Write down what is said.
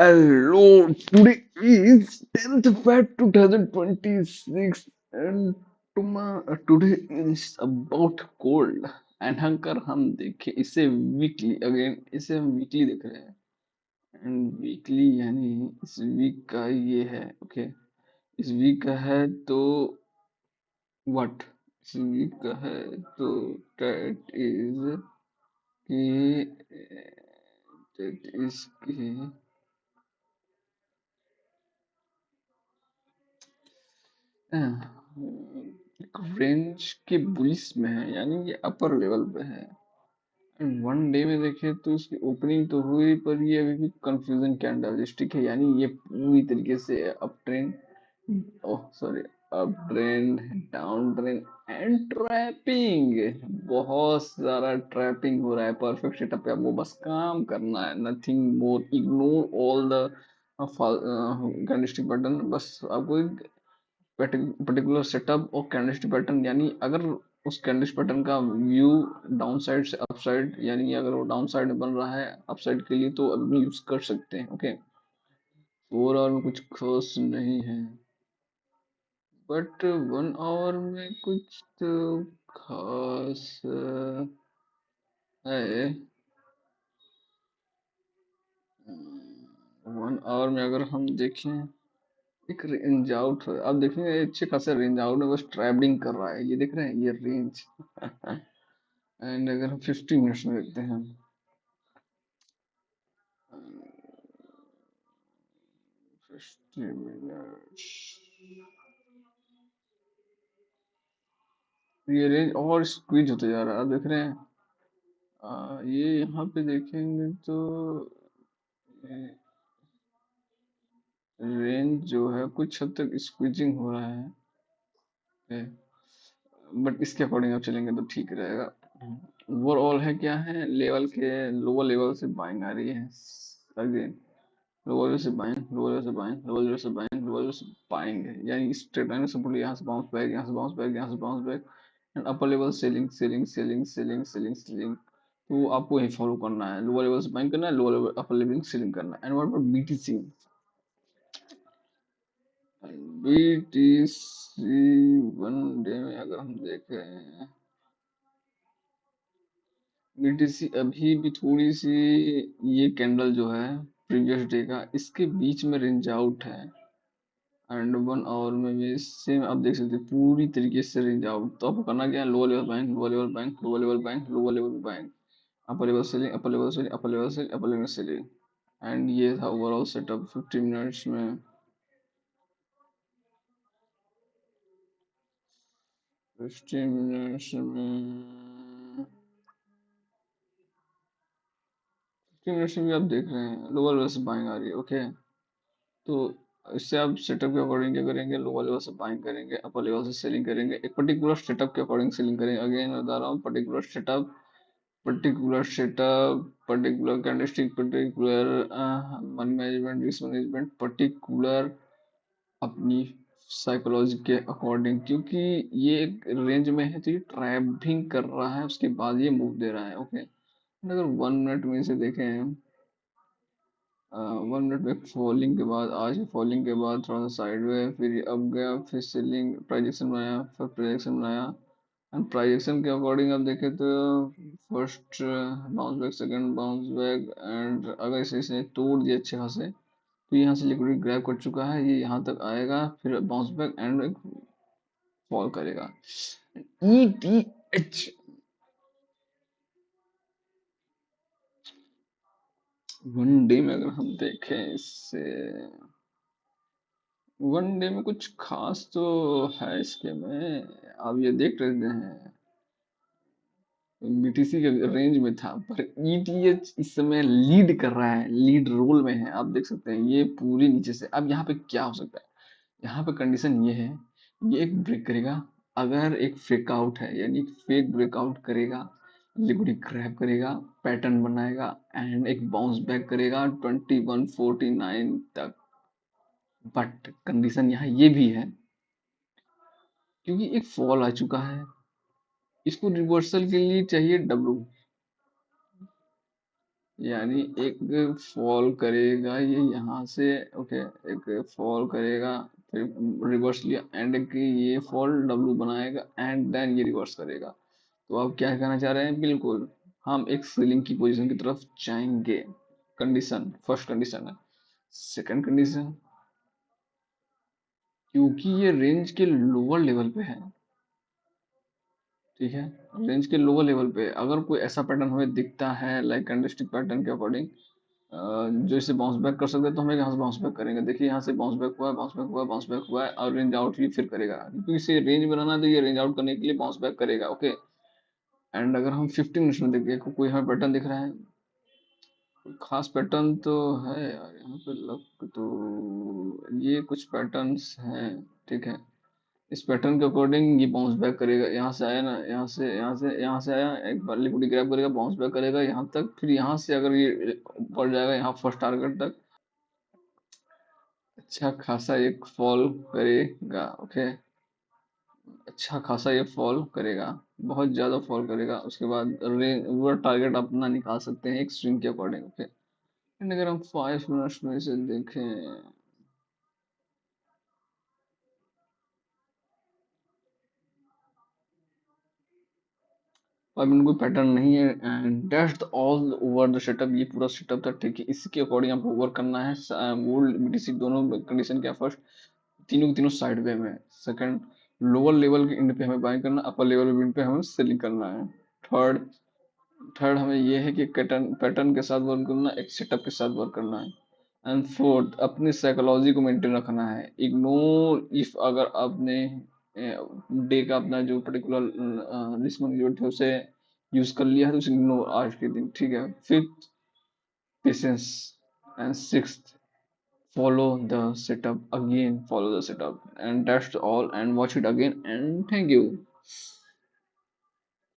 Hello, today is 10th Feb 2026 and today is about cold and अगर हम देखें इसे वीकली अगेन इसे हम वीकली देख रहे हैं एंड वीकली यानी इस वीक का ये है ओके इस वीक का है तो व्हाट इस वीक का है तो दैट इज कि दैट इज कि एक रेंज के बुलिस में है यानी ये अपर लेवल पे है एंड वन डे में देखे तो इसकी ओपनिंग तो हुई पर ये अभी भी कंफ्यूजन कैंडलस्टिक है यानी ये पूरी तरीके से up trend oh sorry up trend down trend and trapping बहुत सारा ट्रैपिंग हो रहा है परफेक्ट सेटअप पे आपको बस काम करना है nothing more ignore all the candlestick pattern बस आपको पर्टिकुलर सेटअप और कैंडलस्टिक पैटर्न यानी अगर उस कैंडलस्टिक पैटर्न का व्यू डाउन साइड से अप साइड यानी अगर वो डाउन साइड में बन रहा है अप साइड के लिए तो अभी यूज कर सकते हैं ओके ओवरऑल में कुछ खास नहीं है बट वन आवर में कुछ तो खास है वन आवर में अगर हम देखें एक रेंज आउट आप देखेंगे अच्छे खासे रेंज आउट में बस ट्रैवलिंग कर रहा है ये देख रहे हैं ये रेंज एंड अगर हम 50 मिनट्स में देखते हैं 50 मिनट्स ये रेंज और स्क्वीज होते जा रहा है आप देख रहे हैं ये यहाँ पे देखेंगे तो रेंज जो है कुछ हद तक स्क्वीजिंग हो रहा है बट इसके अकॉर्डिंग आप चलेंगे तो ठीक रहेगा ओवरऑल है क्या है लेवल के लोअर लेवल से बाइंग आ रही है अगेन लोअर लेवल से बाइंग लोअर लेवल से बाइंग लोअर लेवल से बाइंग लोअर लेवल से बाइंग है यानी स्ट्रेट लाइन में सिंपली यहाँ से बाउंस बैक यहाँ से बाउंस बैक यहाँ से bounce back and upper level selling selling selling selling selling selling तो आपको यही फॉलो करना है लोअर लेवल से बाइंग करना है lower level upper level selling करना है and what about BTC BTC one day में अगर हम देख रहे हैं बीटीसी अभी भी थोड़ी सी ये कैंडल जो है प्रीवियस डे का इसके बीच में रेंज आउट है एंड वन आवर में भी सेम आप देख सकते हैं पूरी तरीके से रेंज आउट तो आपको करना क्या है lower level buying lower level buying lower level buying lower level buying upper level selling upper level selling upper level selling upper level selling and ये था ओवरऑल सेटअप 50 मिनट्स में 50 मिनट्स में 50 minutes में भी आप देख रहे हैं लोअर लेवल से बाइंग आ रही है ओके तो इससे आप सेटअप के अकॉर्डिंग क्या करेंगे लोअर लेवल से बाइंग करेंगे अपर लेवल से सेलिंग करेंगे एक पर्टिकुलर सेटअप के अकॉर्डिंग सेलिंग करेंगे अगेन बता रहा हूँ particular candlestick particular money management risk management particular अपनी साइकोलॉजी के अकॉर्डिंग क्योंकि ये एक रेंज में है तो ये ट्रैपिंग कर रहा है उसके बाद ये मूव दे रहा है ओके अगर 1 मिनट में इसे देखें 1 मिनट में फॉलिंग के बाद आज फॉलिंग के बाद थोड़ा सा साइड में फिर ये अप गया फिर सेलिंग प्राइजेक्शन बनाया फिर प्राइजेक्शन बनाया एंड प्राइजेक्शन के अकॉर्डिंग आप देखें तो first bounce back second bounce back and अगर इसे इसने तोड़ दिया अच्छे खासे तो यहाँ से लिक्विडिटी ग्रैब कर चुका है ये यहाँ तक आएगा फिर बाउंस बैक एंड एक फॉल करेगा E T H one day में अगर हम देखें इससे वन डे में कुछ खास तो है इसके में आप ये देख रहे हैं बीटीसी के रेंज में था पर ईटीएच इस समय लीड कर रहा है लीड रोल में है आप देख सकते हैं ये पूरी नीचे से अब यहाँ पे क्या हो सकता है यहाँ पे कंडीशन ये है ये एक ब्रेक करेगा अगर एक फेक आउट है यानी फेक ब्रेकआउट करेगा लिक्विडिटी ग्रैब करेगा पैटर्न बनाएगा एंड एक बाउंस बैक करेगा 2149 तक बट कंडीशन यहाँ ये भी है क्योंकि एक फॉल आ चुका है इसको रिवर्सल के लिए चाहिए डब्ल्यू यानी एक फॉल करेगा ये यहाँ से, ओके, एक फॉल करेगा, फिर रिवर्स लिया, एंड एक ये फॉल डब्लू बनाएगा, एंड देन ये रिवर्स करेगा। तो आप क्या कहना चाह रहे हैं? बिल्कुल, हम एक सीलिंग की पोजीशन की तरफ जाएंगे। कंडीशन, फर्स्ट कंडीशन है। सेकंड कंडीशन, क्योंकि ये रेंज के लोअर लेवल पे है, ठीक है, रेंज के लोअर लेवल पे अगर कोई ऐसा पैटर्न हमें दिखता है लाइक कैंडलस्टिक पैटर्न के अकॉर्डिंग, जो इसे बाउंस बैक कर सकते हैं, तो हम यहाँ से बाउंस बैक करेंगे। देखिए यहाँ से बाउंस बैक हुआ है, बाउंस बैक हुआ है, बाउंस बैक हुआ है, और रेंज आउट भी फिर करेगा, क्योंकि इसे रेंज बनाना है तो ये रेंज आउट करने के लिए बाउंस बैक करेगा, ओके। एंड अगर हम 15 मिनट्स में देखिए कोई हमें पैटर्न दिख रहा है, कोई खास पैटर्न तो है यार यहाँ पे, लग तो ये कुछ पैटर्न्स हैं, ठीक है। इस पैटर्न के अकॉर्डिंग ये बाउंस बैक करेगा, यहाँ से आया ना, यहाँ से आया, एक बार लिक्विड ग्रैब करेगा, बाउंस बैक करेगा यहाँ तक, फिर यहाँ से अगर ये ऊपर जाएगा यहाँ फर्स्ट टारगेट तक, अच्छा खासा एक फॉल करेगा, ओके, अच्छा खासा ये फॉल करेगा, बहुत ज्यादा फॉल करेगा। उसके बाद वो टारगेट अपना निकाल सकते हैं एक स्विंग के अकॉर्डिंग, ओके। एंड अगर हम 5 मिनट्स में इसे देखें, 5 मिनट कोई पैटर्न नहीं है, and that's all over the setup, ये पूरा सेटअप था, ठीक है। इसके अकॉर्डिंग आपको वर्क करना है। गोल्ड बीटीसी दोनों कंडीशन क्या, फर्स्ट तीनों के तीनों साइड वे में, सेकंड लोअर लेवल के एंड पे हमें बाइंग करना, अपर लेवल के एंड पे हमें सेलिंग करना है, थर्ड थर्ड हमें ये है कि पैटर्न पैटर्न के साथ वर्क करना, एक सेटअप के साथ वर्क करना है। एंड फोर्थ, अपनी साइकोलॉजी को मेंटेन रखना है। इग्नोर इफ अगर आपने डे का अपना जो पर्टिकुलर रिस्क मैनेजमेंट है उसे यूज कर लिया है, तो उसे इग्नोर आज के दिन, ठीक है। Fifth, patience. And sixth, follow the setup again, follow the setup, and that's all, and watch it again, and thank you.